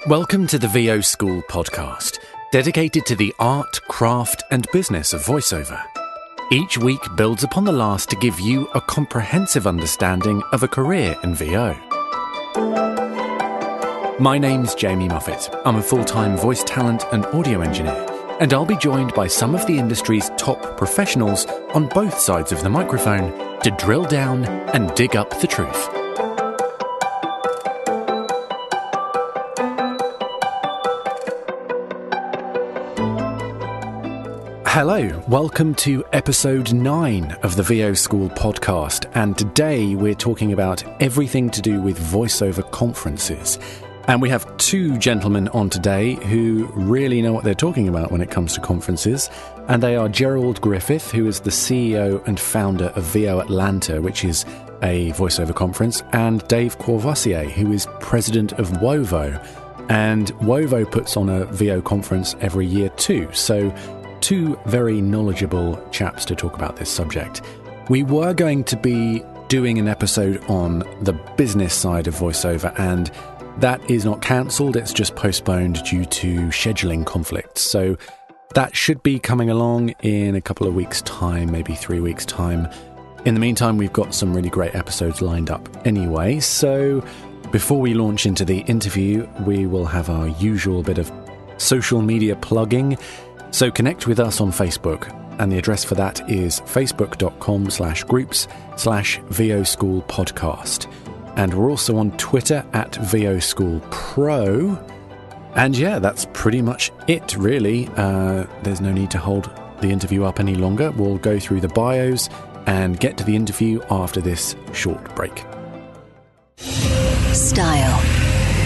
Welcome to the VO School podcast, dedicated to the art, craft, and business of voiceover. Each week builds upon the last to give you a comprehensive understanding of a career in VO. My name's Jamie Moffat. I'm a full-time voice talent and audio engineer, and I'll be joined by some of the industry's top professionals on both sides of the microphone to drill down and dig up the truth. Hello, welcome to episode 9 of the VO School podcast, and today we're talking about everything to do with voiceover conferences. And we have two gentlemen on today who really know what they're talking about when it comes to conferences, and they are Gerald Griffith, who is the CEO and founder of VO Atlanta, which is a voiceover conference, and Dave Courvoisier, who is president of WOVO. And WOVO puts on a VO conference every year too, so two very knowledgeable chaps to talk about this subject. We were going to be doing an episode on the business side of voiceover, and that is not cancelled, it's just postponed due to scheduling conflicts. So that should be coming along in a couple of weeks' time, maybe 3 weeks' time. In the meantime, we've got some really great episodes lined up anyway. So before we launch into the interview, we will have our usual bit of social media plugging. So connect with us on Facebook, and the address for that is facebook.com/groups/VO School Podcast. And we're also on Twitter at VO School Pro. And yeah, that's pretty much it, really. There's no need to hold the interview up any longer. We'll go through the bios and get to the interview after this short break. Style.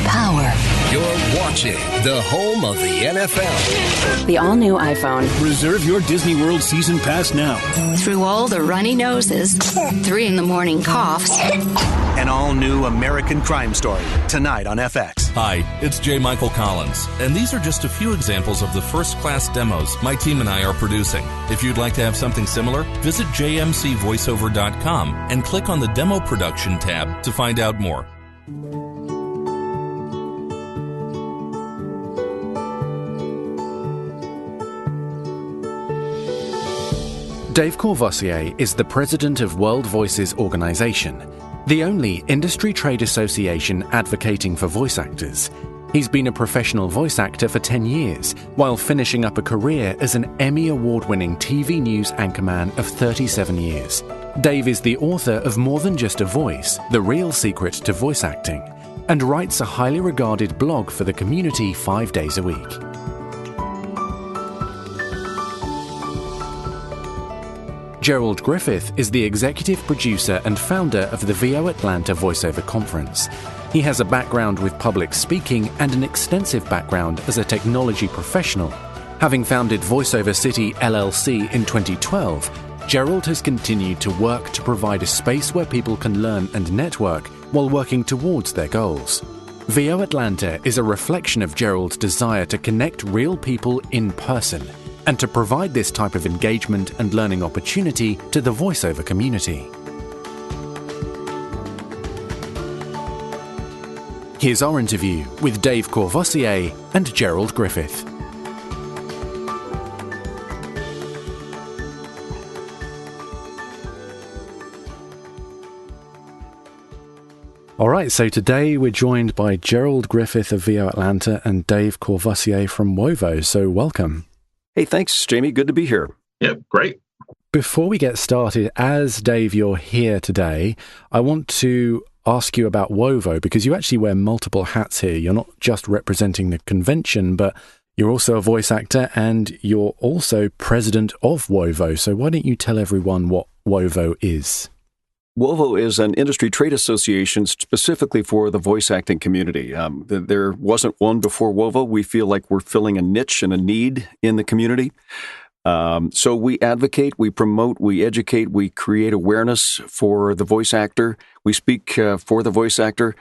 Power. You're watching the home of the NFL. The all-new iPhone. Reserve your Disney World season pass now. Through all the runny noses, 3 a.m. coughs. An all-new American Crime Story, tonight on FX. Hi, it's J. Michael Collins, and these are just a few examples of the first-class demos my team and I are producing. If you'd like to have something similar, visit jmcvoiceover.com and click on the Demo Production tab to find out more. Dave Courvoisier is the president of World Voices Organization, the only industry trade association advocating for voice actors. He's been a professional voice actor for 10 years, while finishing up a career as an Emmy Award-winning TV news anchorman of 37 years. Dave is the author of More Than Just a Voice, The Real Secret to Voice Acting, and writes a highly regarded blog for the community 5 days a week. Gerald Griffith is the executive producer and founder of the VO Atlanta Voiceover Conference. He has a background with public speaking and an extensive background as a technology professional. Having founded VoiceOver City LLC in 2012, Gerald has continued to work to provide a space where people can learn and network while working towards their goals. VO Atlanta is a reflection of Gerald's desire to connect real people in person and to provide this type of engagement and learning opportunity to the voiceover community. Here's our interview with Dave Courvoisier and Gerald Griffith. All right, so today we're joined by Gerald Griffith of VO Atlanta and Dave Courvoisier from WOVO, so welcome. Hey, thanks, Jamie. Good to be here. Yeah, great. Before we get started, as Dave, you're here today, I want to ask you about WOVO, because you actually wear multiple hats here. You're not just representing the convention, but you're also a voice actor and you're also president of WOVO. So why don't you tell everyone what WOVO is? WOVO is an industry trade association specifically for the voice acting community. There wasn't one before WOVO. We feel like we're filling a niche and a need in the community. So we advocate, we promote, we educate, we create awareness for the voice actor. We speak for the voice actor.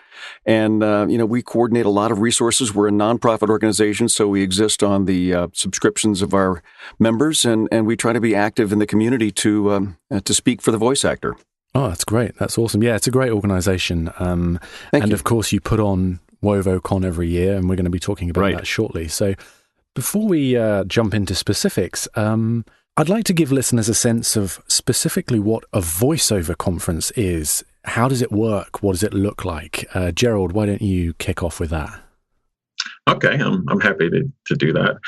And, we coordinate a lot of resources. We're a nonprofit organization, so we exist on the subscriptions of our members, and we try to be active in the community to speak for the voice actor. Oh, that's great. That's awesome. Yeah, it's a great organization. And of course, you put on WOVO every year, and we're going to be talking about that shortly. So before we jump into specifics, I'd like to give listeners a sense of specifically what a voiceover conference is. How does it work? What does it look like? Gerald, why don't you kick off with that? Okay, I'm happy to do that.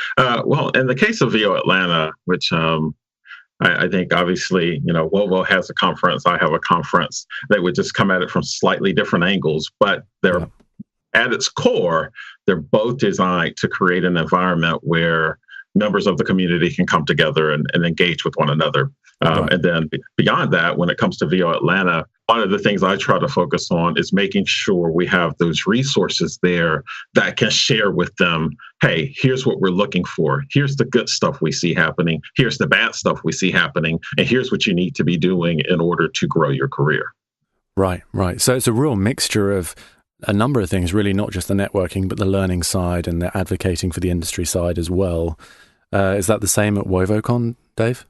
Well, in the case of VO Atlanta, which I think obviously, WOVO has a conference, I have a conference, they would just come at it from slightly different angles, but they're at its core, they're both designed to create an environment where members of the community can come together and engage with one another. And then beyond that, when it comes to VO Atlanta, one of the things I try to focus on is making sure we have those resources there that can share with them, hey, here's what we're looking for. Here's the good stuff we see happening. Here's the bad stuff we see happening. And here's what you need to be doing in order to grow your career. Right. So it's a real mixture of a number of things, really, not just the networking, but the learning side and the advocating for the industry side as well. Is that the same at WOVOCon, Dave?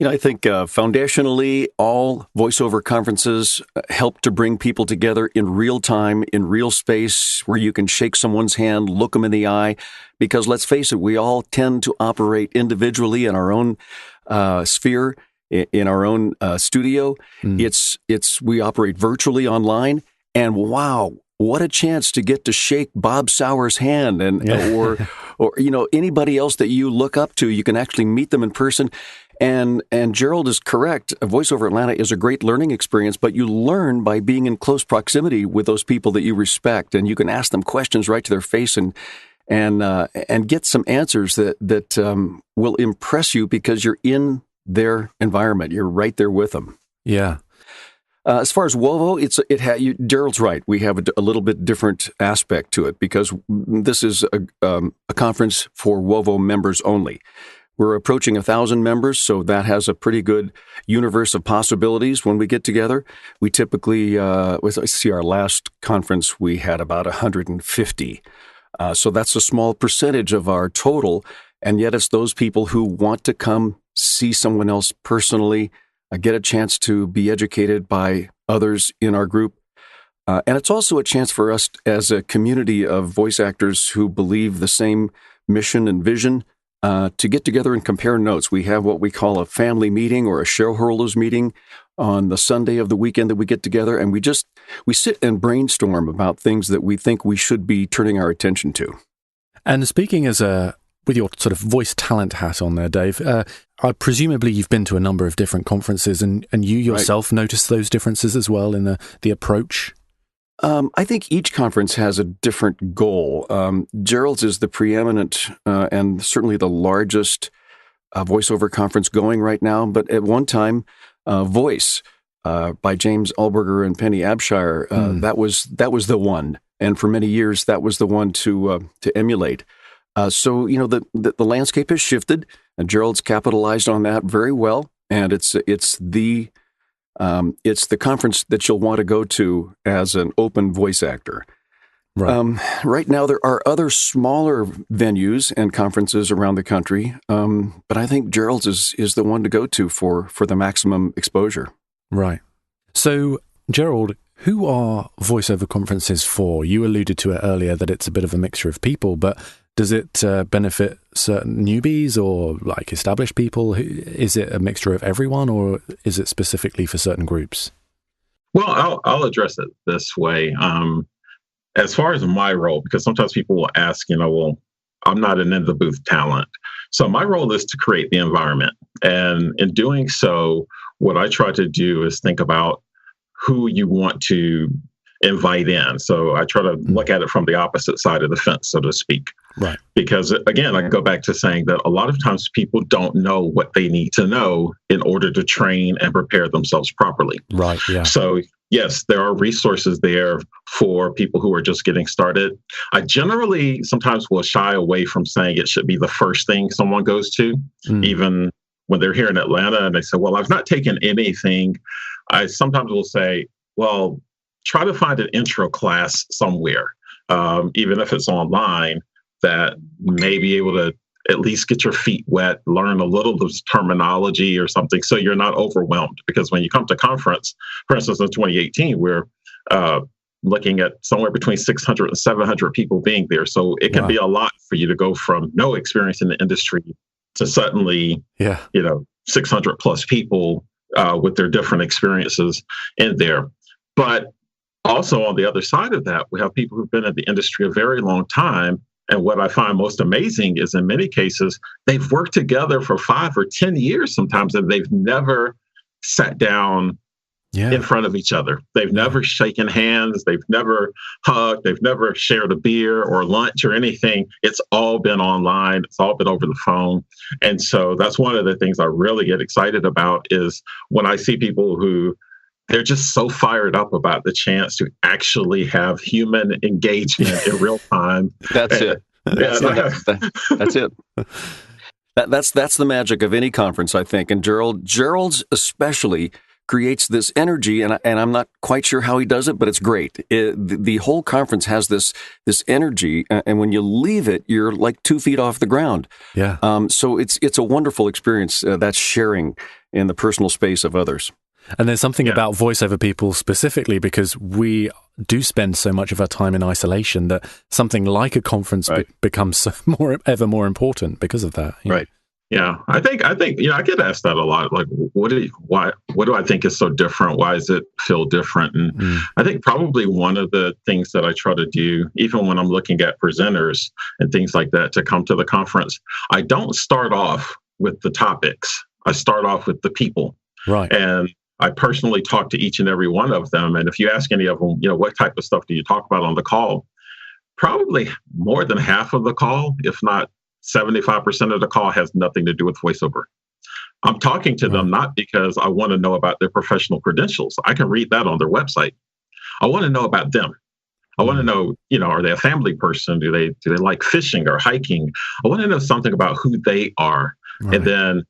I think foundationally, all voiceover conferences help to bring people together in real time, in real space, where you can shake someone's hand, look them in the eye, because let's face it, we all tend to operate individually in our own sphere, in our own studio. We operate virtually online, and wow, what a chance to get to shake Bob Sauer's hand, and or anybody else that you look up to. You can actually meet them in person. And Gerald is correct. VoiceOver Atlanta is a great learning experience, but you learn by being in close proximity with those people that you respect, and you can ask them questions right to their face and get some answers that will impress you because you're in their environment. You're right there with them. Yeah. As far as WOVO, Gerald's right. We have a little bit different aspect to it because this is a conference for WOVO members only. We're approaching 1,000 members, so that has a pretty good universe of possibilities when we get together. We typically, our last conference, we had about 150. So that's a small percentage of our total, and yet it's those people who want to come see someone else personally, get a chance to be educated by others in our group. And it's also a chance for us as a community of voice actors who believe the same mission and vision to get together and compare notes. We have what we call a family meeting or a shareholders meeting on the Sunday of the weekend that we get together, and we sit and brainstorm about things that we think we should be turning our attention to. And speaking with your sort of voice talent hat on there, Dave, presumably you've been to a number of different conferences, and you yourself notice those differences as well in the approach? I think each conference has a different goal. Gerald's is the preeminent and certainly the largest voiceover conference going right now. But at one time, Voice by James Alberger and Penny Abshire, that was the one. And for many years, that was the one to emulate. So the landscape has shifted, and Gerald's capitalized on that very well. And it's the conference that you'll want to go to as an open voice actor. Right. Right now, there are other smaller venues and conferences around the country, but I think Gerald's is the one to go to for the maximum exposure. Right. So, Gerald, who are voiceover conferences for? You alluded to it earlier that it's a bit of a mixture of people, but does it benefit certain newbies or like established people? Is it a mixture of everyone, or is it specifically for certain groups? Well, I'll address it this way. As far as my role, because sometimes people will ask, well, I'm not an in-the-booth talent. So my role is to create the environment. And in doing so, what I try to do is think about who you want to invite in. So I try to look at it from the opposite side of the fence, so to speak. Right. Because again, I go back to saying that a lot of times people don't know what they need to know in order to train and prepare themselves properly. Right. Yeah. So yes, there are resources there for people who are just getting started. I generally sometimes will shy away from saying it should be the first thing someone goes to, even when they're here in Atlanta and they say, well, I've not taken anything. I sometimes will say, well, try to find an intro class somewhere, even if it's online, that may be able to at least get your feet wet, learn a little of this terminology or something so you're not overwhelmed. Because when you come to conference, for instance, in 2018, where looking at somewhere between 600 and 700 people being there. So it can be a lot for you to go from no experience in the industry to suddenly, 600 plus people with their different experiences in there. But also on the other side of that, we have people who've been in the industry a very long time. And what I find most amazing is in many cases, they've worked together for 5 or 10 years sometimes, and they've never sat down in front of each other. They've never shaken hands. They've never hugged. They've never shared a beer or lunch or anything. It's all been online. It's all been over the phone. And so that's one of the things I really get excited about is when I see people who they're just so fired up about the chance to actually have human engagement in real time. That's it. That's it. That's the magic of any conference, I think. And Gerald's especially creates this energy, and I'm not quite sure how he does it, but it's great. The whole conference has this energy, and when you leave it, you're like 2 feet off the ground. Yeah. So it's a wonderful experience. That's sharing in the personal space of others. And there's something about voiceover people specifically because we do spend so much of our time in isolation that something like a conference becomes ever more important because of that. Right. Yeah, I think I get asked that a lot. Like, what do I think is so different? Why does it feel different? And I think probably one of the things that I try to do, even when I'm looking at presenters and things like that, to come to the conference, I don't start off with the topics. I start off with the people. Right. And I personally talk to each and every one of them. And if you ask any of them, what type of stuff do you talk about on the call? Probably more than half of the call, if not 75% of the call, has nothing to do with voiceover. I'm talking to them not because I want to know about their professional credentials. I can read that on their website. I want to know about them. I want to know, are they a family person? Do they like fishing or hiking? I want to know something about who they are. Right. And then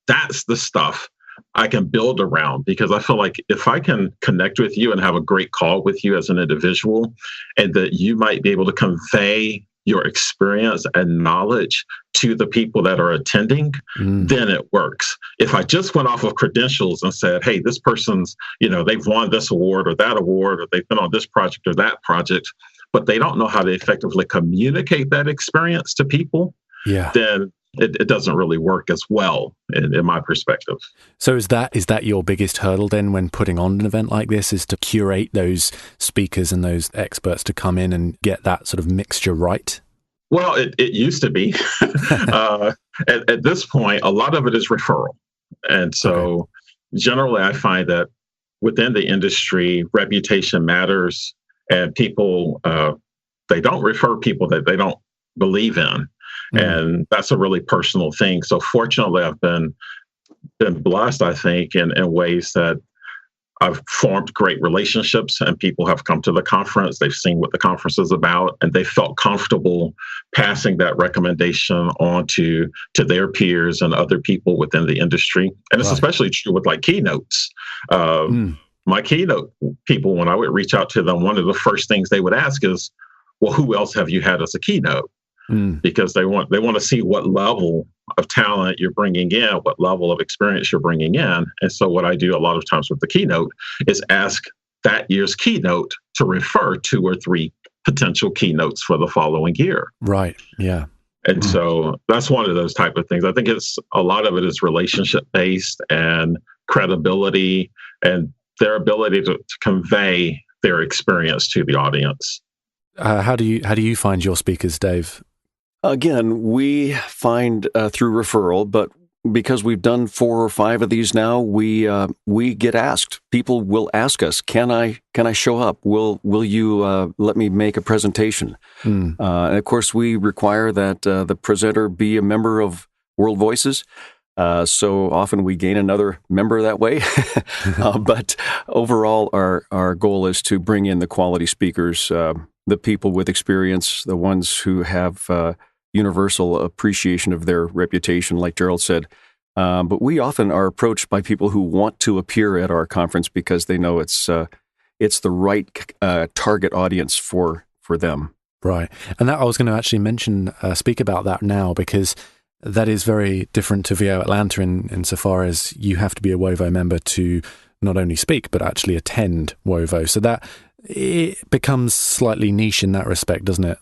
that's the stuff I can build around, because I feel like if I can connect with you and have a great call with you as an individual, and that you might be able to convey your experience and knowledge to the people that are attending, then it works. If I just went off of credentials and said, hey, this person's, they've won this award or that award, or they've been on this project or that project, but they don't know how to effectively communicate that experience to people, then it doesn't really work as well in my perspective. So is that your biggest hurdle then when putting on an event like this, is to curate those speakers and those experts to come in and get that sort of mixture right? Well, it used to be. At this point, a lot of it is referral. And so generally I find that within the industry, reputation matters, and people, they don't refer people that they don't believe in. And that's a really personal thing. So fortunately, I've been blessed, I think, in ways that I've formed great relationships, and people have come to the conference. They've seen what the conference is about, and they felt comfortable passing that recommendation on to their peers and other people within the industry. And it's especially true with like keynotes. My keynote people, when I would reach out to them, one of the first things they would ask is, well, who else have you had as a keynote? Because they want to see what level of talent you're bringing in, what level of experience you're bringing in. And so what I do a lot of times with the keynote is ask that year's keynote to refer 2 or 3 potential keynotes for the following year. Right. Yeah. And so that's one of those type of things. I think a lot of it is relationship based and credibility and their ability to convey their experience to the audience. How do you find your speakers, Dave? Again, we find through referral, but because we've done 4 or 5 of these now, we get asked. People will ask us, "Can I show up? Will you let me make a presentation?" And of course, we require that the presenter be a member of World Voices. So often we gain another member that way. But overall, our goal is to bring in the quality speakers, the people with experience, the ones who have universal appreciation of their reputation, like Gerald said. But we often are approached by people who want to appear at our conference because they know it's the right target audience for them. Right. And that I was going to actually speak about that now, because that is very different to VO Atlanta insofar as you have to be a WOVO member to not only speak, but actually attend WOVO. So that it becomes slightly niche in that respect, doesn't it?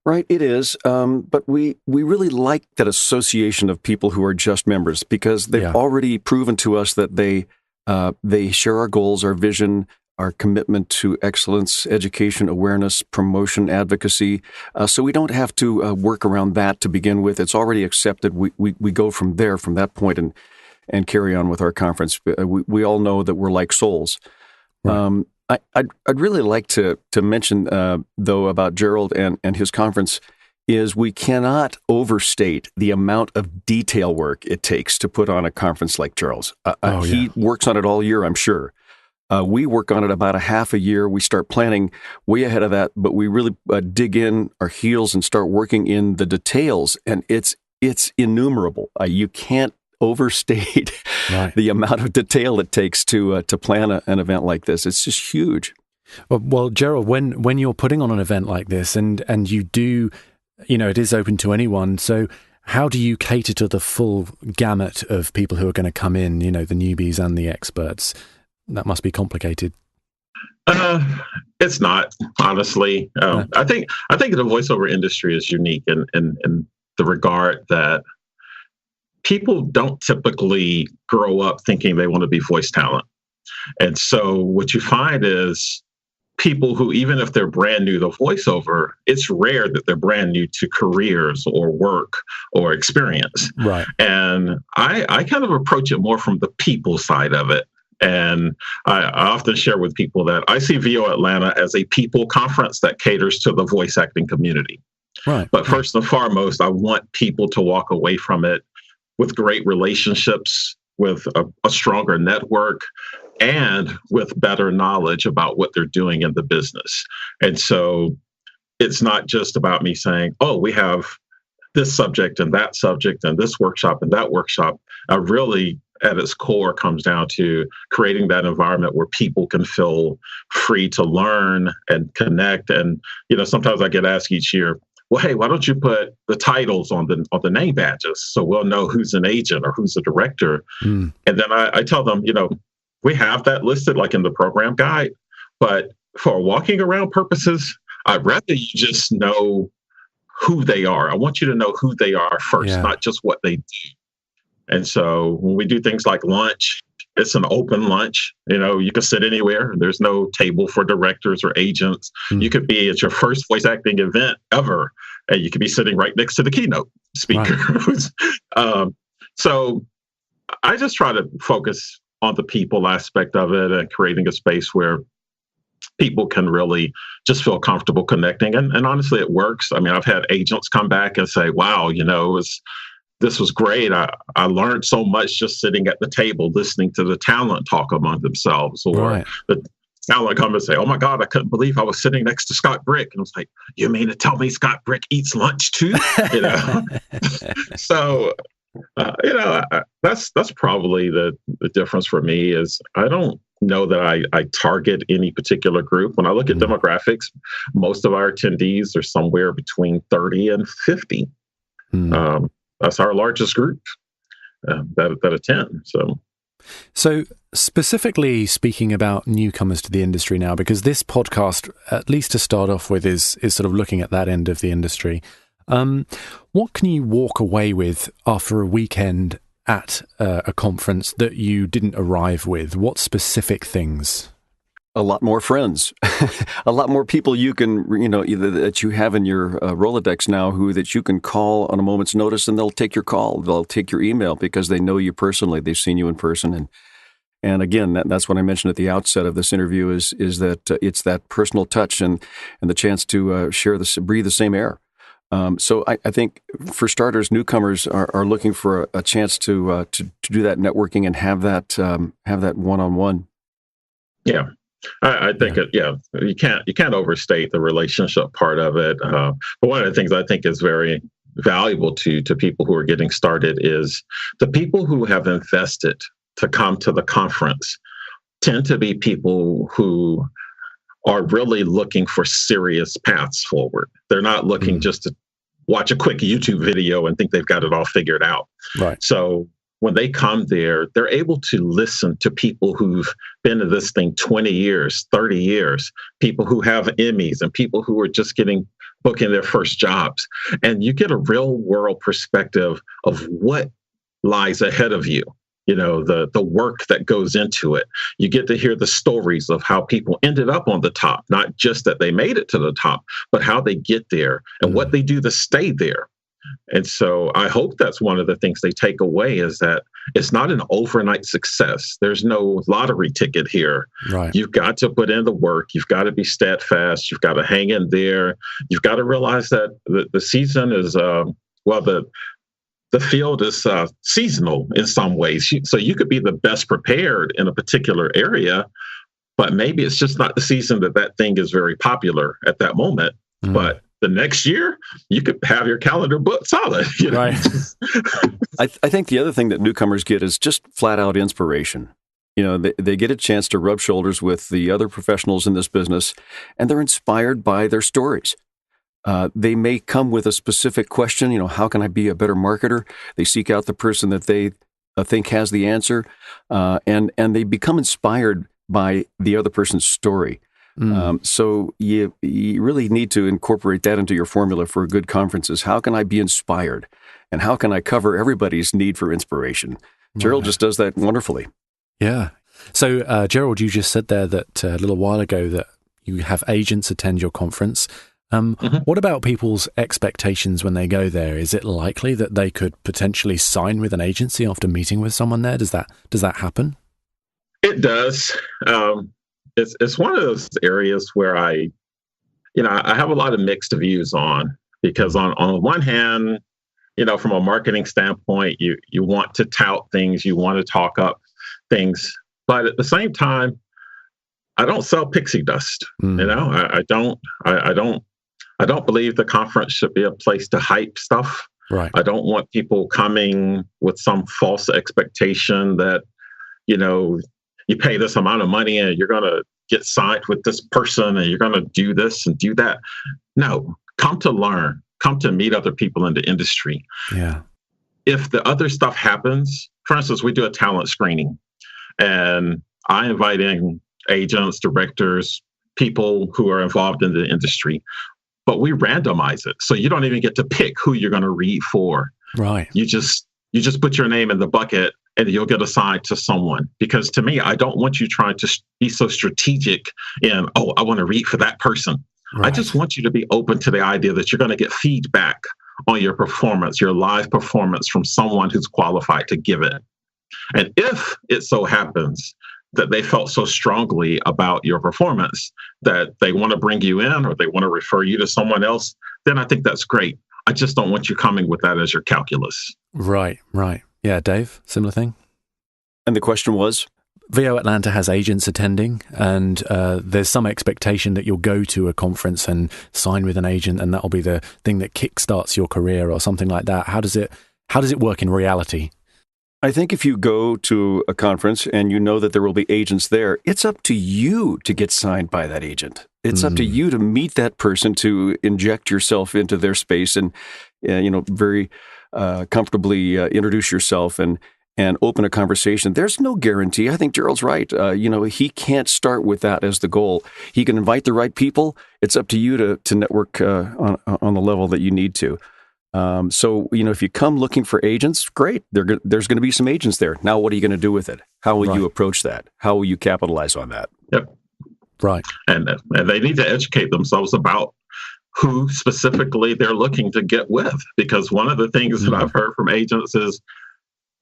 Right, it is. But we really like that association of people who are just members because they've already proven to us that they share our goals, our vision, our commitment to excellence, education, awareness, promotion, advocacy. So we don't have to work around that to begin with. It's already accepted. We go from there, from that point, and carry on with our conference. We all know that we're like souls. Right. I'd really like to mention, though, about Gerald and his conference, is we cannot overstate the amount of detail work it takes to put on a conference like Gerald's. He works on it all year, I'm sure. We work on it about a half a year. We start planning way ahead of that, but we really dig in our heels and start working in the details, and it's innumerable. You can't overstate the amount of detail it takes to plan an event like this. It's just huge. Well, Gerald, when you're putting on an event like this, and you do, it is open to anyone. So how do you cater to the full gamut of people who are going to come in? The newbies and the experts. That must be complicated. It's not, honestly. I think the voiceover industry is unique in the regard that people don't typically grow up thinking they want to be voice talent. And so what you find is people who, even if they're brand new to voiceover, it's rare that they're brand new to careers or work or experience. Right. And I kind of approach it more from the people side of it. And I often share with people that I see VO Atlanta as a people conference that caters to the voice acting community. Right. But first and foremost, I want people to walk away from it with great relationships, with a stronger network, and with better knowledge about what they're doing in the business. And so it's not just about me saying, oh, we have this subject and this workshop and that workshop. I really, at its core, comes down to creating that environment where people can feel free to learn and connect. And, sometimes I get asked each year, well, hey, why don't you put the titles on the name badges so we'll know who's an agent or who's a director? And then I tell them, we have that listed like in the program guide, but for walking around purposes, I'd rather you just know who they are. I want you to know who they are first, not just what they do. And so when we do things like lunch, it's an open lunch. You can sit anywhere. There's no table for directors or agents. You could be at your first voice acting event ever, and you could be sitting right next to the keynote speaker. Right. So I just try to focus on the people aspect of it and creating a space where people can really just feel comfortable connecting. And honestly, it works. I mean, I've had agents come back and say, wow, this was great. I learned so much just sitting at the table, listening to the talent talk among themselves. Or the talent come and say, oh my God, I couldn't believe I was sitting next to Scott Brick. And I was like, you mean to tell me Scott Brick eats lunch too? So, that's probably the difference for me is I don't know that I target any particular group. When I look at demographics, most of our attendees are somewhere between 30 and 50. That's our largest group that attend. So specifically speaking about newcomers to the industry now, because this podcast, at least to start off with, is sort of looking at that end of the industry. What can you walk away with after a weekend at a conference that you didn't arrive with? What specific things? A lot more friends, a lot more people you can, that you have in your Rolodex now that you can call on a moment's notice, and they'll take your call. They'll take your email because they know you personally. They've seen you in person. And again, that's what I mentioned at the outset of this interview is that it's that personal touch and the chance to breathe the same air. So I think for starters, newcomers are looking for a chance to do that networking and have that one-on-one. Yeah. I think you can't overstate the relationship part of it. But one of the things I think is very valuable to people who are getting started is the people who have invested to come to the conference tend to be people who are really looking for serious paths forward. They're not looking just to watch a quick YouTube video and think they've got it all figured out. Right. So when they come there, they're able to listen to people who've been in this thing 20 years, 30 years, people who have Emmys and people who are just booking their first jobs. And you get a real world perspective of what lies ahead of you. You know, the work that goes into it. You get to hear the stories of how people ended up on the top, not just that they made it to the top, but how they get there and what they do to stay there. And so I hope that's one of the things they take away, is that it's not an overnight success. There's no lottery ticket here. Right. You've got to put in the work. You've got to be steadfast. You've got to hang in there. You've got to realize that the season is, the field is seasonal in some ways. So you could be the best prepared in a particular area, but maybe it's just not the season that thing is very popular at that moment. But the next year, you could have your calendar booked solid. You know? Right. I think the other thing that newcomers get is just flat out inspiration. You know, they get a chance to rub shoulders with the other professionals in this business, and they're inspired by their stories. They may come with a specific question, you know, how can I be a better marketer? They seek out the person that they think has the answer, and they become inspired by the other person's story. So you really need to incorporate that into your formula for good conferences. How can I be inspired? And how can I cover everybody's need for inspiration? Gerald just does that wonderfully. Yeah. So, Gerald, you just said there that a little while ago that you have agents attend your conference. What about people's expectations when they go there? Is it likely that they could potentially sign with an agency after meeting with someone there? Does that happen? It does. It's one of those areas where I have a lot of mixed views on, because on the one hand, you know, from a marketing standpoint, you want to tout things, you want to talk up things, but at the same time, I don't sell pixie dust. You know, I don't believe the conference should be a place to hype stuff. Right. I don't want people coming with some false expectation that, you know, you pay this amount of money and you're going to get signed with this person and you're going to do this and do that. No, come to learn, come to meet other people in the industry. Yeah. If the other stuff happens, for instance, we do a talent screening and I invite in agents, directors, people who are involved in the industry, but we randomize it. So you don't even get to pick who you're going to read for. Right. You just put your name in the bucket and you'll get assigned to someone. Because to me, I don't want you trying to be so strategic in, I want to read for that person. Right. I just want you to be open to the idea that you're going to get feedback on your performance, your live performance from someone who's qualified to give it. And if it so happens that they felt so strongly about your performance that they want to bring you in or they want to refer you to someone else, then I think that's great. I just don't want you coming with that as your calculus. Right. Yeah, Dave, similar thing? And the question was? VO Atlanta has agents attending, and there's some expectation that you'll go to a conference and sign with an agent, and that'll be the thing that kickstarts your career or something like that. How does it work in reality? I think if you go to a conference and you know that there will be agents there, it's up to you to get signed by that agent. It's up to you to meet that person, to inject yourself into their space and, very comfortably introduce yourself and open a conversation. There's no guarantee. I think Gerald's right. He can't start with that as the goal. He can invite the right people. It's up to you to network on the level that you need to. If you come looking for agents, great. There's going to be some agents there. Now, what are you going to do with it? How will you approach that? How will you capitalize on that? Yep. Right. And they need to educate themselves about who specifically they're looking to get with. Because one of the things that I've heard from agents is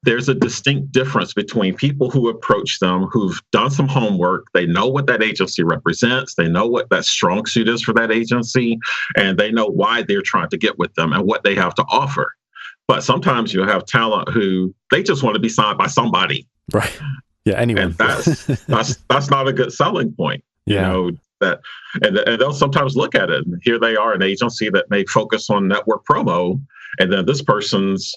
there's a distinct difference between people who approach them, who've done some homework. They know what that agency represents. They know what that strong suit is for that agency, and they know why they're trying to get with them and what they have to offer. But sometimes you'll have talent who they just want to be signed by somebody. Right. Yeah. Anyone. And that's not a good selling point. Yeah. You know, and they'll sometimes look at it, and here they are, an agency that may focus on network promo, and then this person's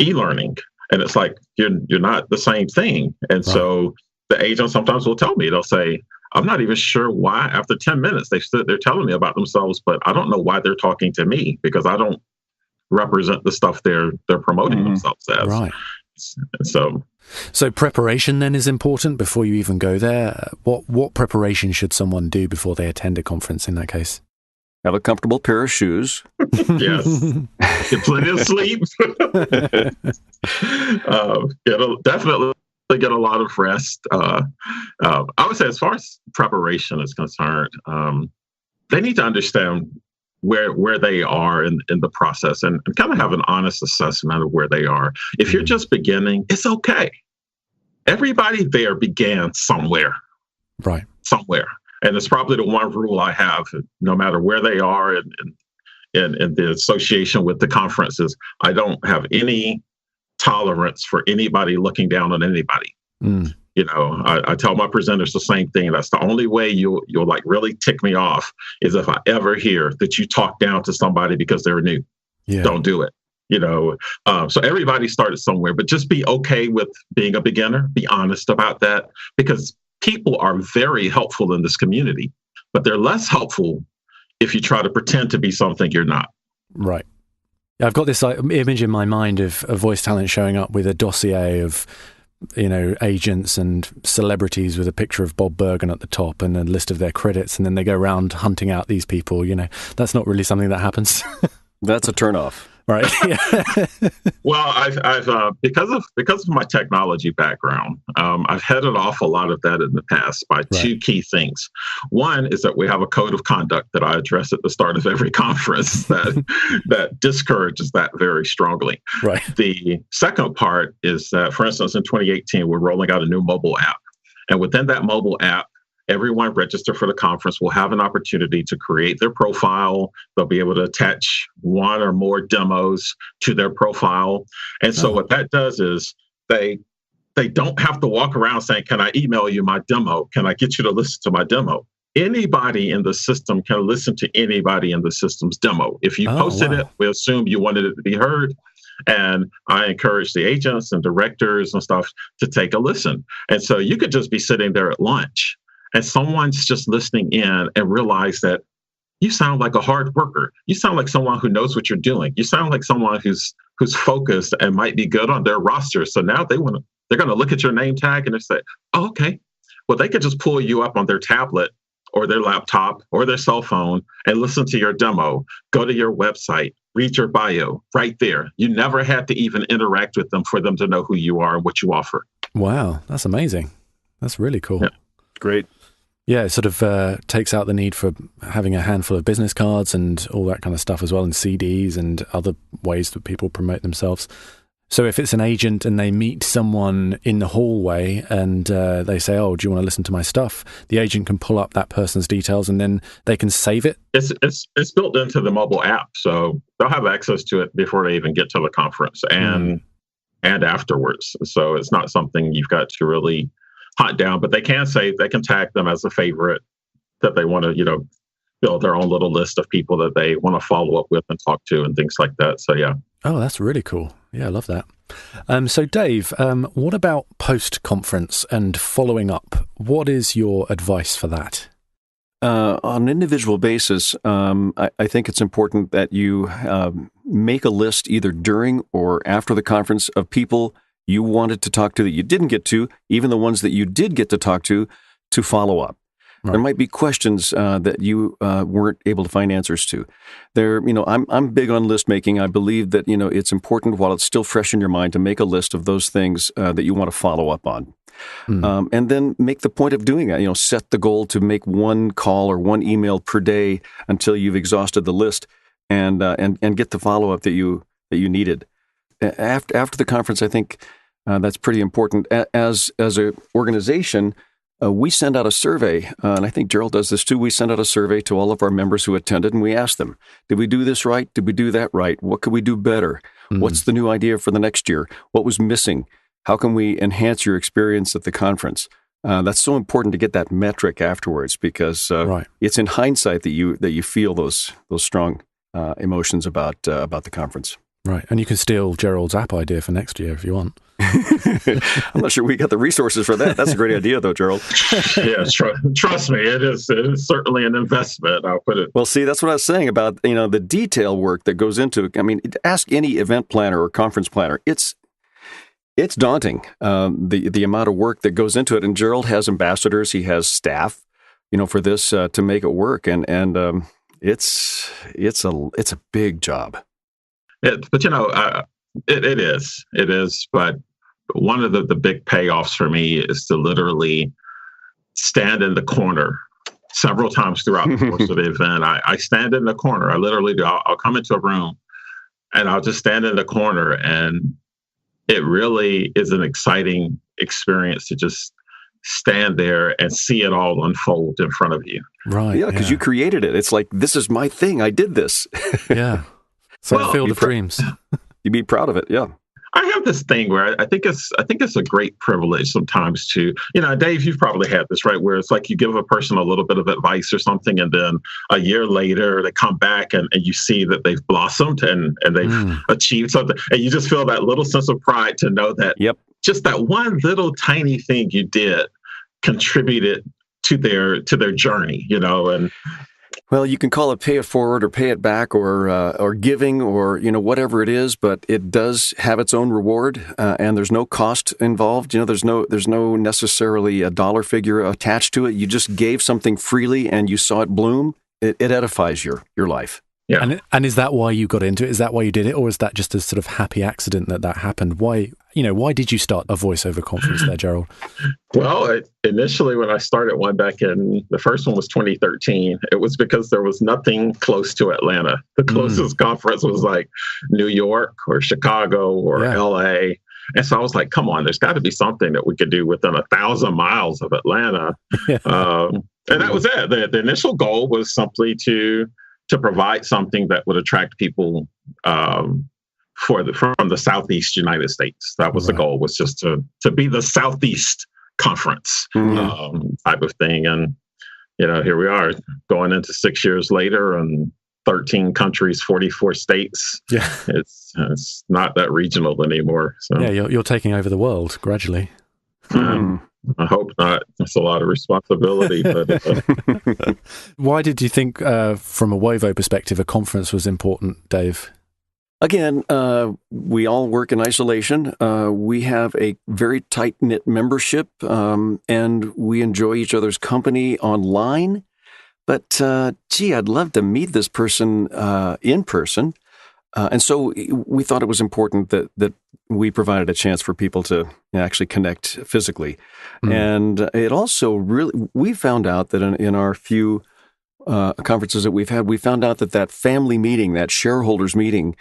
e-learning. And it's like, you're not the same thing. And so the agent sometimes will tell me, they'll say, I'm not even sure why. After 10 minutes, they're telling me about themselves, but I don't know why they're talking to me, because I don't represent the stuff they're promoting themselves as. Right. So preparation then is important before you even go there. What preparation should someone do before they attend a conference in that case? Have a comfortable pair of shoes. Yes. Get plenty of sleep. Definitely get a lot of rest. I would say as far as preparation is concerned, they need to understand where they are in the process and kind of have an honest assessment of where they are. If you're just beginning, it's okay. Everybody there began somewhere. Right. Somewhere. And it's probably the one rule I have, no matter where they are in the association with the conferences. I don't have any tolerance for anybody looking down on anybody. You know, I tell my presenters the same thing. That's the only way you'll like really tick me off is if I ever hear that you talk down to somebody because they're new. Yeah. Don't do it. You know, so everybody started somewhere, but just be okay with being a beginner. Be honest about that, because people are very helpful in this community, but they're less helpful if you try to pretend to be something you're not. Right. I've got this image in my mind of a voice talent showing up with a dossier of, you know, agents and celebrities with a picture of Bob Bergen at the top and a list of their credits, and then they go around hunting out these people. You know, that's not really something that happens. That's a turnoff. Right. Yeah. Well, I've because of my technology background, I've headed off a lot of that in the past by two key things. One is that we have a code of conduct that I address at the start of every conference that discourages that very strongly. Right. The second part is that, for instance, in 2018, we're rolling out a new mobile app, and within that mobile app, everyone registered for the conference will have an opportunity to create their profile. They'll be able to attach one or more demos to their profile. And so what that does is they don't have to walk around saying, can I email you my demo? Can I get you to listen to my demo? Anybody in the system can listen to anybody in the system's demo. If you posted it, we assume you wanted it to be heard. And I encourage the agents and directors and stuff to take a listen. And so you could just be sitting there at lunch and someone's just listening in and realize that you sound like a hard worker. You sound like someone who knows what you're doing. You sound like someone who's focused and might be good on their roster. So now they're going to look at your name tag and they say, oh, okay. Well, they could just pull you up on their tablet or their laptop or their cell phone and listen to your demo, go to your website, read your bio right there. You never had to even interact with them for them to know who you are and what you offer. Wow, that's amazing. That's really cool. Yeah. Great. Yeah, it sort of takes out the need for having a handful of business cards and all that kind of stuff as well, and CDs and other ways that people promote themselves. So if it's an agent and they meet someone in the hallway and they say, oh, do you want to listen to my stuff? The agent can pull up that person's details and then they can save it? It's built into the mobile app, so they'll have access to it before they even get to the conference and afterwards. So it's not something you've got to really hunt down, but they can tag them as a favorite that they want to, build their own little list of people that they want to follow up with and talk to and things like that. So, yeah. Oh, that's really cool. Yeah, I love that. So, Dave, what about post-conference and following up? What is your advice for that? On an individual basis, I think it's important that you make a list either during or after the conference of people you wanted to talk to that you didn't get to, even the ones that you did get to talk to follow up. Right. There might be questions that you weren't able to find answers to. I'm big on list making. I believe that, it's important while it's still fresh in your mind to make a list of those things that you want to follow up on. And then make the point of doing that. Set the goal to make one call or one email per day until you've exhausted the list and get the follow-up that you needed. After the conference, I think that's pretty important. As an organization, we send out a survey, and I think Gerald does this too. We send out a survey to all of our members who attended, and we ask them, did we do this right? Did we do that right? What could we do better? What's the new idea for the next year? What was missing? How can we enhance your experience at the conference? That's so important to get that metric afterwards, because it's in hindsight that you feel those strong emotions about the conference. Right, and you can steal Gerald's app idea for next year if you want. I'm not sure we got the resources for that. That's a great idea, though, Gerald. Yeah, trust me, it is certainly an investment. I'll put it. Well, see, that's what I was saying about the detail work that goes into it. I mean, ask any event planner or conference planner. It's daunting, the amount of work that goes into it. And Gerald has ambassadors, he has staff, for this to make it work, and it's a big job. It is. But one of the big payoffs for me is to literally stand in the corner several times throughout the course of the event. I stand in the corner. I literally do. I'll come into a room and I'll just stand in the corner, and it really is an exciting experience to just stand there and see it all unfold in front of you. Right. Yeah, because you created it. It's like, this is my thing. I did this. Yeah. So well, Field of Dreams. You'd be proud of it. Yeah. I have this thing where I think it's a great privilege sometimes to, Dave, you've probably had this, right? Where it's like you give a person a little bit of advice or something, and then a year later they come back and you see that they've blossomed and they've achieved something. And you just feel that little sense of pride to know that just that one little tiny thing you did contributed to their journey, and well, you can call it pay it forward or pay it back or giving or, whatever it is, but it does have its own reward, and there's no cost involved. There's no necessarily a dollar figure attached to it. You just gave something freely and you saw it bloom. It edifies your life. Yeah. And is that why you got into it? Is that why you did it? Or is that just a sort of happy accident that happened? Why did you start a voiceover conference there, Gerald? Well, initially when I started one back in, the first one was 2013, it was because there was nothing close to Atlanta. The closest conference was like New York or Chicago or LA. And so I was like, come on, there's got to be something that we could do within 1,000 miles of Atlanta. Yeah. And that was it. The initial goal was simply to provide something that would attract people from the Southeast United States. That was the goal, was just to be the Southeast Conference type of thing. And, here we are going into 6 years later and 13 countries, 44 states. Yeah. It's not that regional anymore. So yeah, you're taking over the world gradually. I hope not. It's a lot of responsibility. But why did you think, from a WOVO perspective, a conference was important, Dave? Again, we all work in isolation. We have a very tight-knit membership, and we enjoy each other's company online. But, I'd love to meet this person in person. And so we thought it was important that we provided a chance for people to actually connect physically. And it also we found out that in our few conferences that we've had, we found out that family meeting, that shareholders meeting,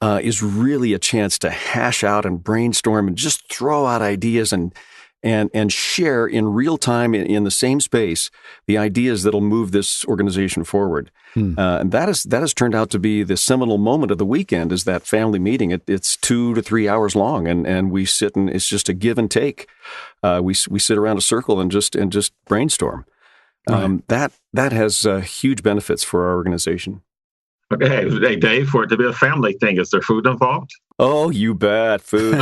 is really a chance to hash out and brainstorm and just throw out ideas and share in real time in the same space the ideas that'll move this organization forward. And that has turned out to be the seminal moment of the weekend, is that family meeting. It's 2 to 3 hours long, and we sit and it's just a give and take. We sit around a circle and just brainstorm. Right. That has huge benefits for our organization. Okay, hey Dave, for it to be a family thing, is there food involved? Oh, you bet, food.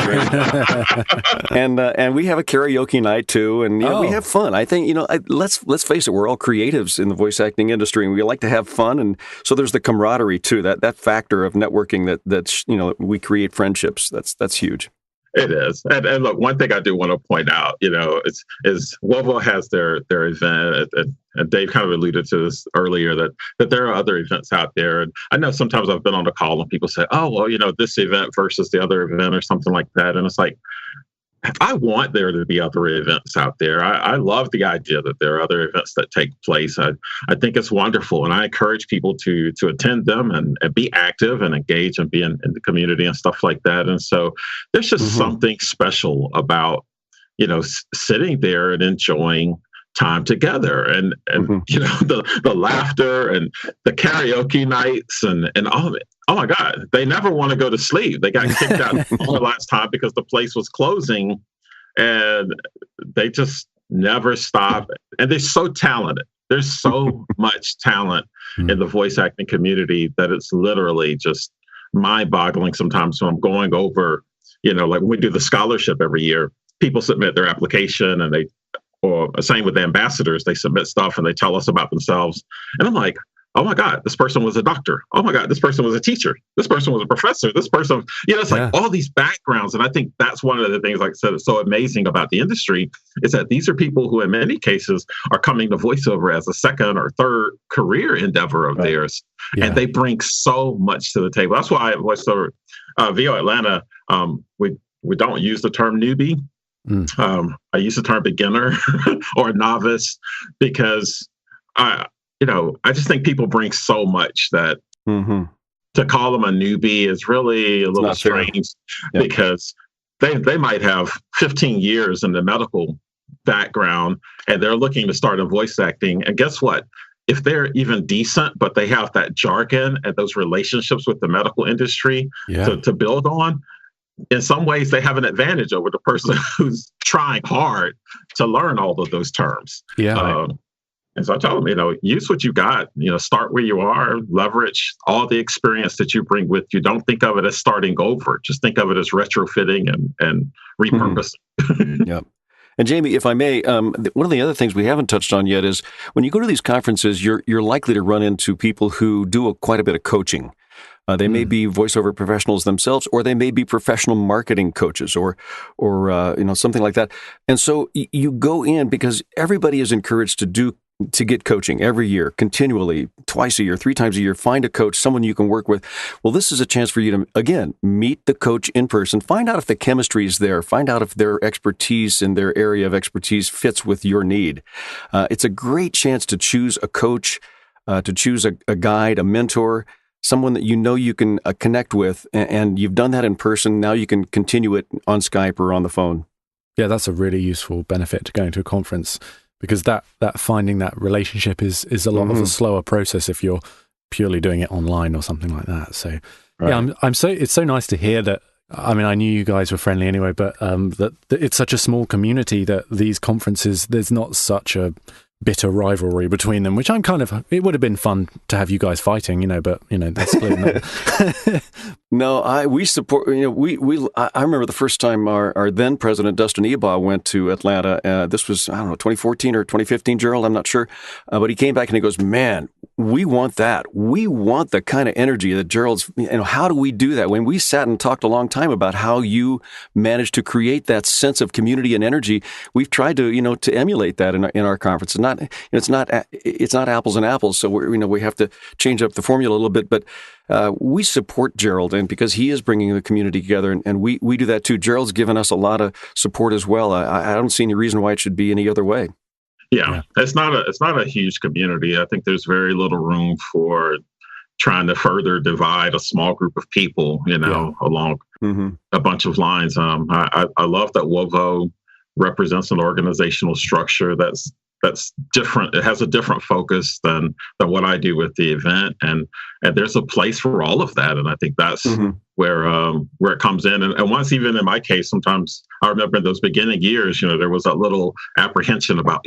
And we have a karaoke night too, and we have fun. I think let's face it, we're all creatives in the voice acting industry, and we like to have fun, and so there's the camaraderie too. That factor of networking that's we create friendships. That's huge. It is. And look, one thing I do want to point out, is WOVO has their event, and Dave kind of alluded to this earlier, that there are other events out there. And I know sometimes I've been on a call and people say, oh, well, this event versus the other event or something like that. And it's like, I want there to be other events out there. I love the idea that there are other events that take place. I think it's wonderful. And I encourage people to attend them and be active and engage and be in the community and stuff like that. And so there's just something special about, sitting there and enjoying time together and the laughter and the karaoke nights and all of it. Oh my God, they never want to go to sleep. They got kicked out the last time because the place was closing, and they just never stop. And they're so talented. There's so much talent in the voice acting community that it's literally just mind-boggling sometimes when I'm going over like when we do the scholarship every year, people submit their application and or same with the ambassadors, they submit stuff and they tell us about themselves. And I'm like, oh my God, this person was a doctor. Oh my God, this person was a teacher. This person was a professor. This person, it's like all these backgrounds. And I think that's one of the things, like I said, is so amazing about the industry is that these are people who in many cases are coming to voiceover as a second or third career endeavor of theirs. Yeah. And they bring so much to the table. That's why at voiceover, VO Atlanta, we don't use the term newbie. I use the term beginner or novice because I just think people bring so much that to call them a newbie is really a little strange because they might have 15 years in the medical background and they're looking to start in voice acting. And guess what? If they're even decent, but they have that jargon and those relationships with the medical industry to build on, in some ways, they have an advantage over the person who's trying hard to learn all of those terms. And so I tell them, use what you got, start where you are, leverage all the experience that you bring with you. Don't think of it as starting over. Just think of it as retrofitting and repurposing. Yep. And Jamie, if I may, one of the other things we haven't touched on yet is when you go to these conferences, you're likely to run into people who do quite a bit of coaching. They may be voiceover professionals themselves, or they may be professional marketing coaches, or something like that. And so you go in because everybody is encouraged to get coaching every year, continually, twice a year, 3 times a year. Find a coach, someone you can work with. Well, this is a chance for you to, again, meet the coach in person. Find out if the chemistry is there. Find out if their expertise in their area of expertise fits with your need. It's a great chance to choose a coach, to choose a guide, a mentor, someone that you can connect with, and you've done that in person. Now you can continue it on Skype or on the phone. Yeah, that's a really useful benefit to going to a conference, because that finding that relationship is a lot of a slower process if you're purely doing it online or something like that. So it's so nice to hear that. I mean, I knew you guys were friendly anyway, but that it's such a small community that these conferences, there's not such a bitter rivalry between them, which it would have been fun to have you guys fighting, but that's clear. No, we support, I remember the first time our then president, Dustin Ebaugh, went to Atlanta. This was, 2014 or 2015, Gerald, I'm not sure. But he came back and he goes, man, we want that. We want the kind of energy that Gerald's, how do we do that? When we sat and talked a long time about how you managed to create that sense of community and energy, we've tried to, to emulate that in our conference. It's not apples and apples. So we have to change up the formula a little bit, but we support Gerald, and because he is bringing the community together, and we do that too. Gerald's given us a lot of support as well. I don't see any reason why it should be any other way. Yeah. It's not a huge community. I think there's very little room for trying to further divide a small group of people, along a bunch of lines. I love that WOVO represents an organizational structure that's different. It has a different focus than what I do with the event, and there's a place for all of that. And I think that's where it comes in. And once, even in my case, sometimes I remember in those beginning years, there was a little apprehension about,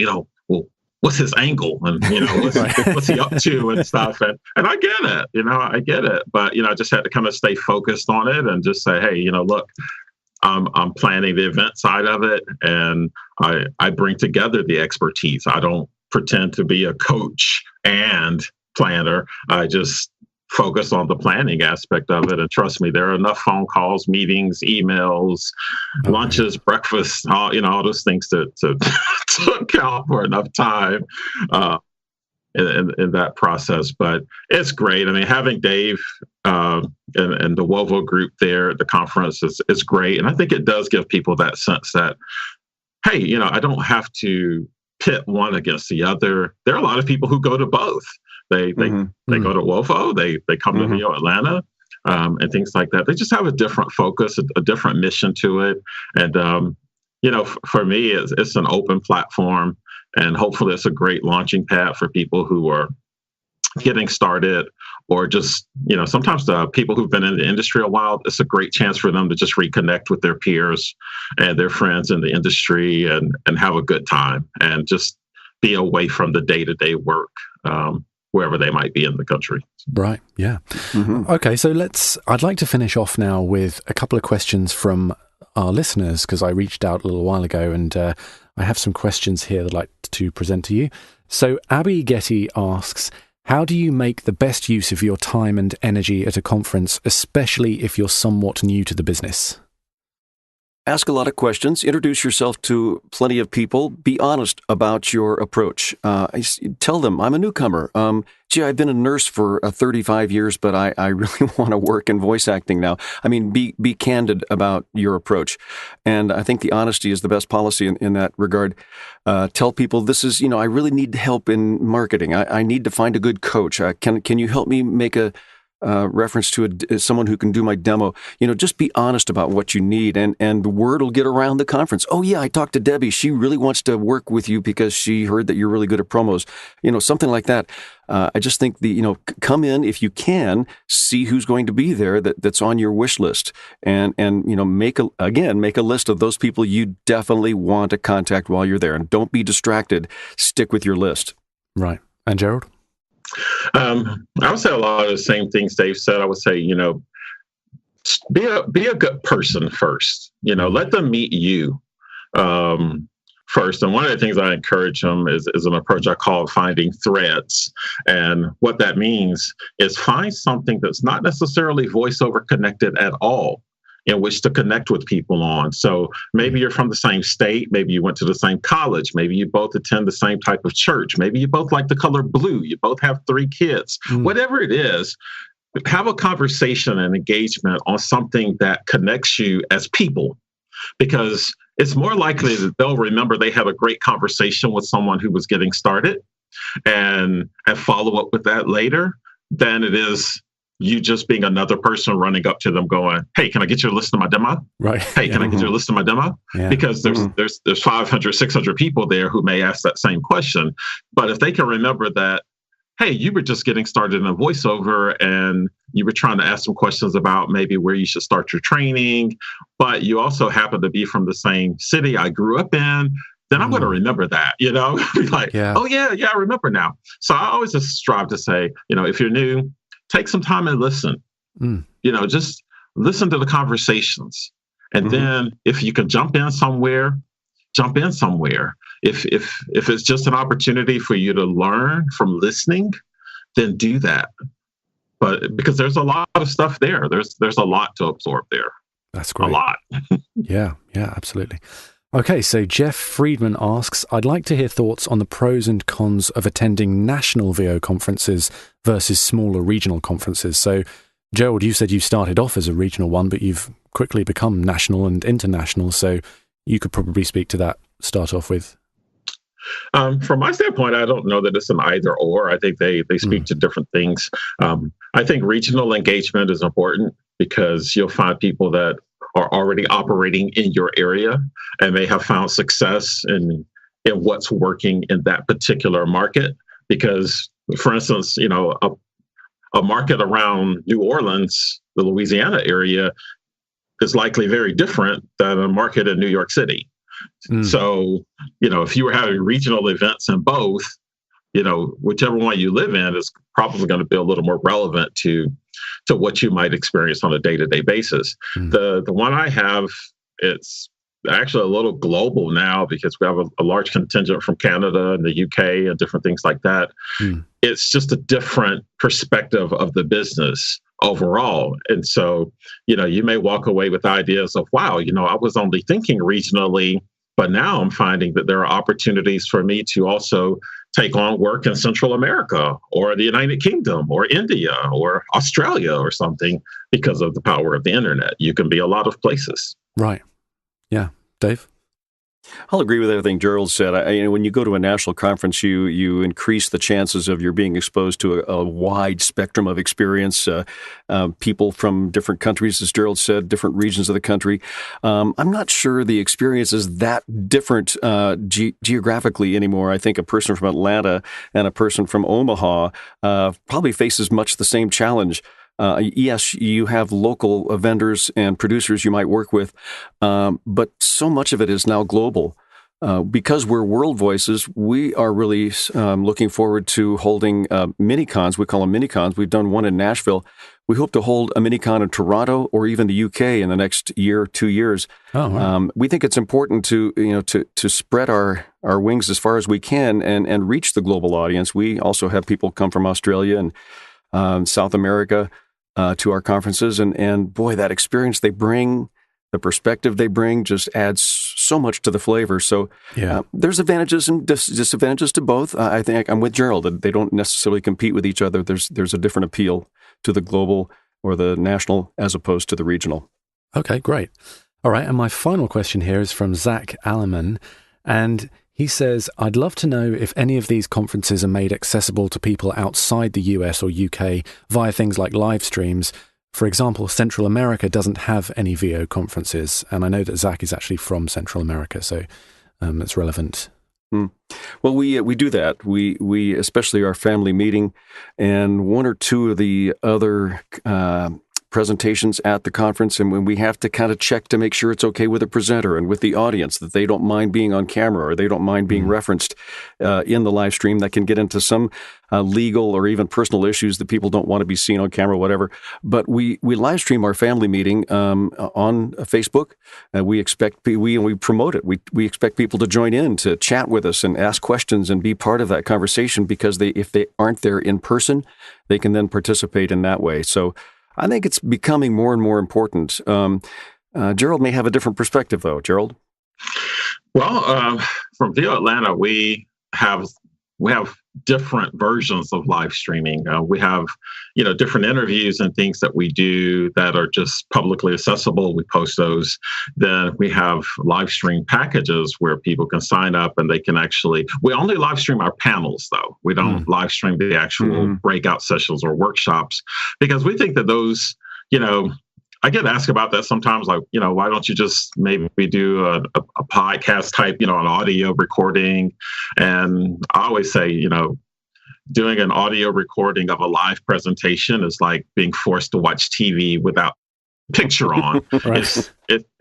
well, what's his angle, and what's he up to and stuff. And I get it, I get it. But I just had to kind of stay focused on it and just say, hey, look, I'm planning the event side of it, and I bring together the expertise. I don't pretend to be a coach and planner. I just focus on the planning aspect of it. And trust me, there are enough phone calls, meetings, emails, lunches, breakfast, all those things to account for enough time in that process. But it's great. I mean, having Dave and the WOVO group there at the conference is great. And I think it does give people that sense that, hey, I don't have to pit one against the other. There are a lot of people who go to both. They go to WOVO, they come to VO Atlanta, and things like that. They just have a different focus, a different mission to it. And, for me, it's an open platform. And hopefully it's a great launching pad for people who are getting started, or just, sometimes the people who've been in the industry a while, it's a great chance for them to just reconnect with their peers and their friends in the industry and have a good time and just be away from the day-to-day work. wherever they might be in the country. Right. Yeah. Mm-hmm. Okay. So I'd like to finish off now with a couple of questions from our listeners, because I reached out a little while ago and I have some questions here that I'd like to present to you. So Abby Getty asks, how do you make the best use of your time and energy at a conference, especially if you're somewhat new to the business? Ask a lot of questions, introduce yourself to plenty of people, be honest about your approach. Tell them, I'm a newcomer. I've been a nurse for 35 years, but I really want to work in voice acting now. I mean, be candid about your approach. And I think the honesty is the best policy in that regard. Tell people this is, I really need help in marketing. I need to find a good coach. Can you help me make a reference to someone who can do my demo? Just be honest about what you need, and the word will get around the conference. Oh yeah, I talked to Debbie. She really wants to work with you because she heard that you're really good at promos. Something like that. I just think come in if you can, see who's going to be there that's on your wish list, and make a list of those people you definitely want to contact while you're there, and don't be distracted. Stick with your list. Right. And Gerald? I would say a lot of the same things Dave said. I would say, be a good person first. Let them meet you first. And one of the things I encourage them is an approach I call finding threads. And what that means is find something that's not necessarily voiceover connected at all, in which to connect with people on. So maybe you're from the same state, maybe you went to the same college, maybe you both attend the same type of church, maybe you both like the color blue, you both have 3 kids. Whatever it is, have a conversation and engagement on something that connects you as people, because it's more likely that they'll remember they had a great conversation with someone who was getting started and follow up with that later than it is you just being another person running up to them going, hey, can I get your list of my demo? Right. Hey, can I get your list of my demo? Yeah. Because there's 500, 600 people there who may ask that same question. But if they can remember that, hey, you were just getting started in a voiceover and you were trying to ask some questions about maybe where you should start your training, but you also happen to be from the same city I grew up in, then I'm going to remember that, Be like, oh yeah, I remember now. So I always just strive to say, if you're new, take some time and listen. Just listen to the conversations. And then if you can jump in somewhere. If it's just an opportunity for you to learn from listening, then do that. But because there's a lot of stuff there. There's a lot to absorb there. That's great. A lot. Yeah, absolutely. Okay, so Jeff Friedman asks, I'd like to hear thoughts on the pros and cons of attending national VO conferences versus smaller regional conferences. So, Gerald, you said you started off as a regional one, but you've quickly become national and international. So you could probably speak to that, start off with. From my standpoint, I don't know that it's an either or. I think they speak to different things. I think regional engagement is important because you'll find people that are already operating in your area and may have found success in what's working in that particular market. Because, for instance, a market around New Orleans, the Louisiana area, is likely very different than a market in New York City. So, if you were having regional events in both, whichever one you live in is probably going to be a little more relevant to what you might experience on a day-to-day basis. The one I have, it's actually a little global now because we have a large contingent from Canada and the UK and different things like that. It's just a different perspective of the business overall. And so, you may walk away with ideas of, wow, I was only thinking regionally, but now I'm finding that there are opportunities for me to also take on work in Central America or the United Kingdom or India or Australia or something because of the power of the internet. You can be a lot of places. Right. Yeah. Dave? I'll agree with everything Gerald said. When you go to a national conference, you increase the chances of your being exposed to a wide spectrum of experience, people from different countries, as Gerald said, different regions of the country. I'm not sure the experience is that different geographically anymore. I think a person from Atlanta and a person from Omaha probably faces much the same challenge. Yes, you have local vendors and producers you might work with, but so much of it is now global. because we're World Voices, we are really looking forward to holding mini-cons. We call them mini-cons. We've done one in Nashville. We hope to hold a mini-con in Toronto or even the UK in the next year, 2 years. Oh, wow. We think it's important to spread our wings as far as we can and reach the global audience. We also have people come from Australia and South America to our conferences. And boy, that experience they bring, the perspective they bring just adds so much to the flavor. So there's advantages and disadvantages to both. I think I'm with Gerald. They don't necessarily compete with each other. There's a different appeal to the global or the national as opposed to the regional. Okay, great. All right, and my final question here is from Zach Alleman, and he says, I'd love to know if any of these conferences are made accessible to people outside the US or UK via things like live streams. For example, Central America doesn't have any VO conferences, and I know that Zach is actually from Central America, so that's relevant. Well, we do that. We especially our family meeting and one or two of the other presentations at the conference, and when we have to kind of check to make sure it's okay with the presenter and with the audience, that they don't mind being on camera or they don't mind being referenced in the live stream, that can get into some legal or even personal issues that people don't want to be seen on camera, whatever. But we live stream our family meeting on Facebook. We promote it. We expect people to join in, to chat with us and ask questions and be part of that conversation, because if they aren't there in person, they can then participate in that way. So I think it's becoming more and more important. Gerald may have a different perspective, though. Gerald? Well, from VO Atlanta, we have different versions of live streaming. We have, different interviews and things that we do that are just publicly accessible. We post those. Then we have live stream packages where people can sign up and they can we only live stream our panels, though. We don't live stream the actual breakout sessions or workshops, because we think that those, I get asked about that sometimes, like, why don't you just maybe do a podcast type, an audio recording? And I always say, doing an audio recording of a live presentation is like being forced to watch TV without picture on. Right.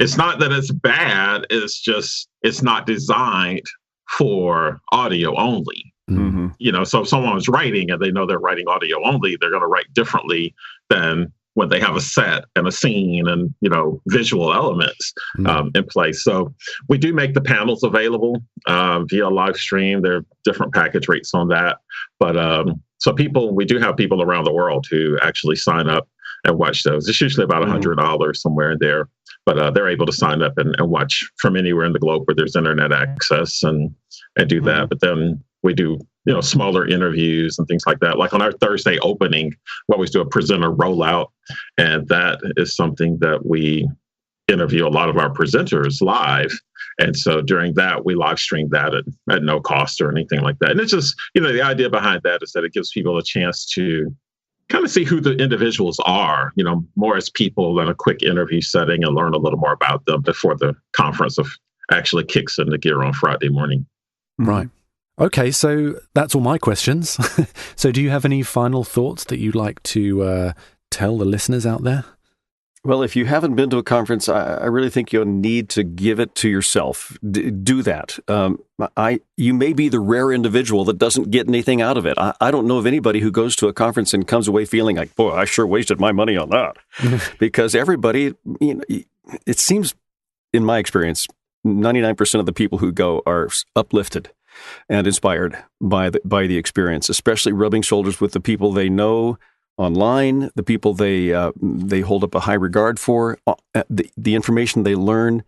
It's not that it's bad. It's just, it's not designed for audio only. Mm-hmm. So if someone is writing and they know they're writing audio only, they're going to write differently than when they have a set and a scene and, visual elements in place. So we do make the panels available via live stream. There are different package rates on that. But so we do have people around the world who actually sign up and watch those. It's usually about $100 somewhere in there, but they're able to sign up and watch from anywhere in the globe where there's internet access and do that. But then we do smaller interviews and things like that. Like on our Thursday opening, we always do a presenter rollout. And that is something that we interview a lot of our presenters live. And so during that, we live stream that at no cost or anything like that. And it's just, the idea behind that is that it gives people a chance to kind of see who the individuals are, more as people than a quick interview setting, and learn a little more about them before the conference actually kicks into gear on Friday morning. Right. Okay, so that's all my questions. So do you have any final thoughts that you'd like to tell the listeners out there? Well, if you haven't been to a conference, I really think you'll need to give it to yourself. Do that. You may be the rare individual that doesn't get anything out of it. I don't know of anybody who goes to a conference and comes away feeling like, boy, I sure wasted my money on that. Because everybody, it seems, in my experience, 99% of the people who go are uplifted and inspired by the experience, especially rubbing shoulders with the people they know online, the people they hold up a high regard for, the information they learn.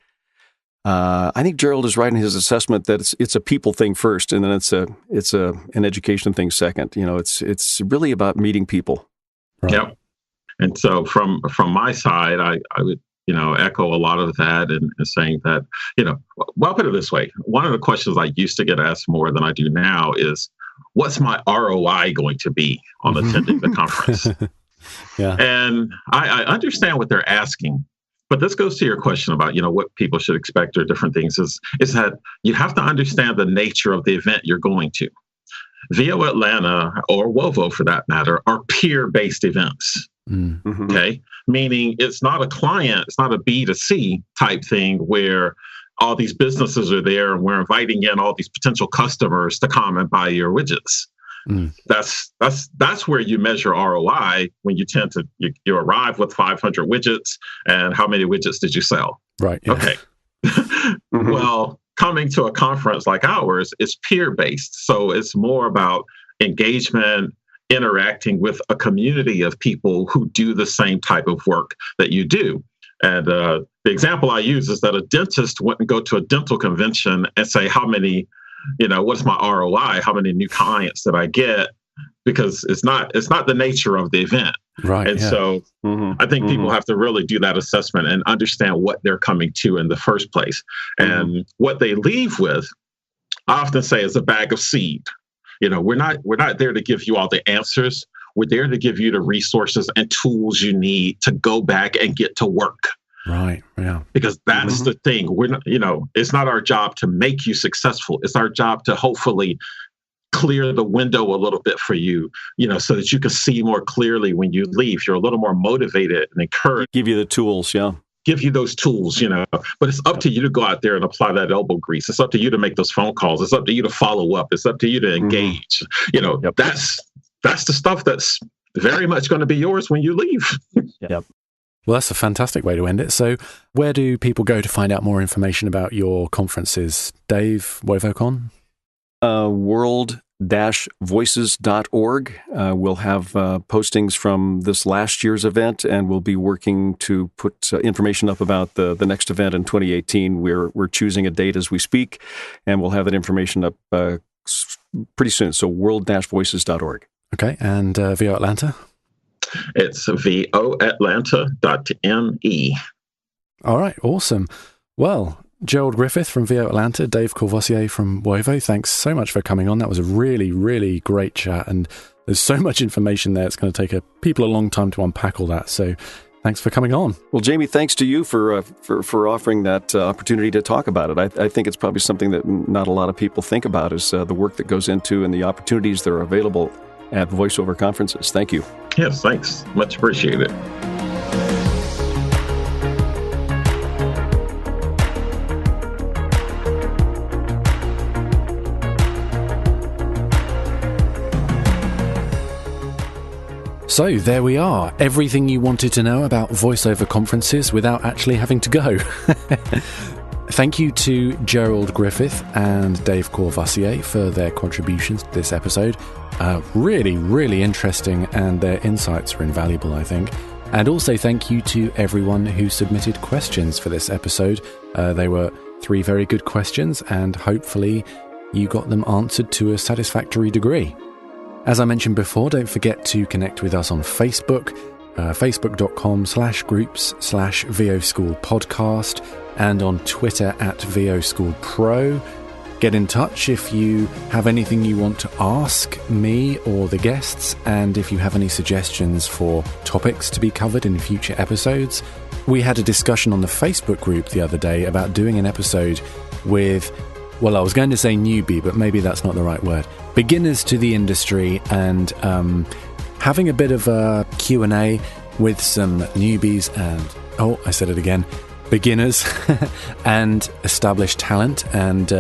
I think Gerald is right in his assessment that it's a people thing first, and then it's an education thing second. It's really about meeting people. Right. Yep. And so from my side, I would echo a lot of that and saying that, well, I'll put it this way. One of the questions I used to get asked more than I do now is, what's my ROI going to be on attending the conference? Yeah. And I understand what they're asking, but this goes to your question about, what people should expect or different things is that you have to understand the nature of the event you're going to. VO Atlanta, or WOVO for that matter, are peer-based events. Mm-hmm. Okay. Meaning it's not a client, it's not a B2C type thing where, all these businesses are there and we're inviting in all these potential customers to come and buy your widgets. That's where you measure ROI when you tend to, you arrive with 500 widgets and how many widgets did you sell? Right. Yeah. Okay. Well, coming to a conference like ours is peer-based. So it's more about engagement, interacting with a community of people who do the same type of work that you do. And the example I use is that a dentist wouldn't go to a dental convention and say, how many, what's my ROI? How many new clients did I get? Because it's not the nature of the event. Right. And so I think people have to really do that assessment and understand what they're coming to in the first place. And what they leave with, I often say, is a bag of seed. We're not there to give you all the answers. We're there to give you the resources and tools you need to go back and get to work. Right. Yeah. Because that's the thing. We're not, it's not our job to make you successful. It's our job to hopefully clear the window a little bit for you, so that you can see more clearly when you leave. You're a little more motivated and encouraged. Give you the tools, yeah. Give you those tools, but it's up to you to go out there and apply that elbow grease. It's up to you to make those phone calls. It's up to you to follow up. It's up to you to engage. That's the stuff that's very much going to be yours when you leave. Yep. Well, that's a fantastic way to end it. So where do people go to find out more information about your conferences? Dave, WOVOCon? World-voices.org. We'll have postings from this last year's event, and we'll be working to put information up about the next event in 2018. We're choosing a date as we speak, and we'll have that information up pretty soon. So world-voices.org. Okay, and VO Atlanta? It's voatlanta.me. All right, awesome. Well, Gerald Griffith from VO Atlanta, Dave Courvoisier from WOVO, thanks so much for coming on. That was a really, really great chat, and there's so much information there. It's going to take people a long time to unpack all that, so thanks for coming on. Well, Jamie, thanks to you for offering that opportunity to talk about it. I think it's probably something that not a lot of people think about, is the work that goes into and the opportunities that are available at VoiceOver conferences. Thank you. Yes, thanks. Much appreciated. So there we are, everything you wanted to know about voiceover conferences without actually having to go. Thank you to Gerald Griffith and Dave Courvoisier for their contributions to this episode. Really, really interesting, and their insights are invaluable, I think. And also thank you to everyone who submitted questions for this episode. They were 3 very good questions, and hopefully you got them answered to a satisfactory degree. As I mentioned before, don't forget to connect with us on Facebook, facebook.com/groups/VO School Podcast, and on Twitter at VO School Pro. Get in touch if you have anything you want to ask me or the guests, and if you have any suggestions for topics to be covered in future episodes. We had a discussion on the Facebook group the other day about doing an episode with, well, I was going to say newbie, but maybe that's not the right word, beginners to the industry, and having a bit of a Q&A with some newbies and, oh, I said it again, beginners and established talent, and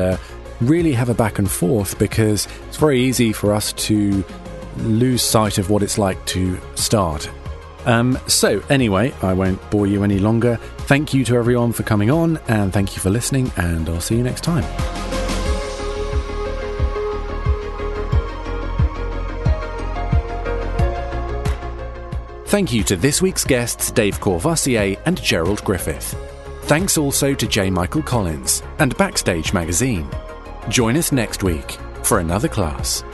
really have a back and forth, because it's very easy for us to lose sight of what it's like to start. So anyway, I won't bore you any longer. Thank you to everyone for coming on, and thank you for listening, and I'll see you next time. Thank you to this week's guests, Dave Courvoisier and Gerald Griffith. Thanks also to J. Michael Collins and Backstage Magazine. Join us next week for another class.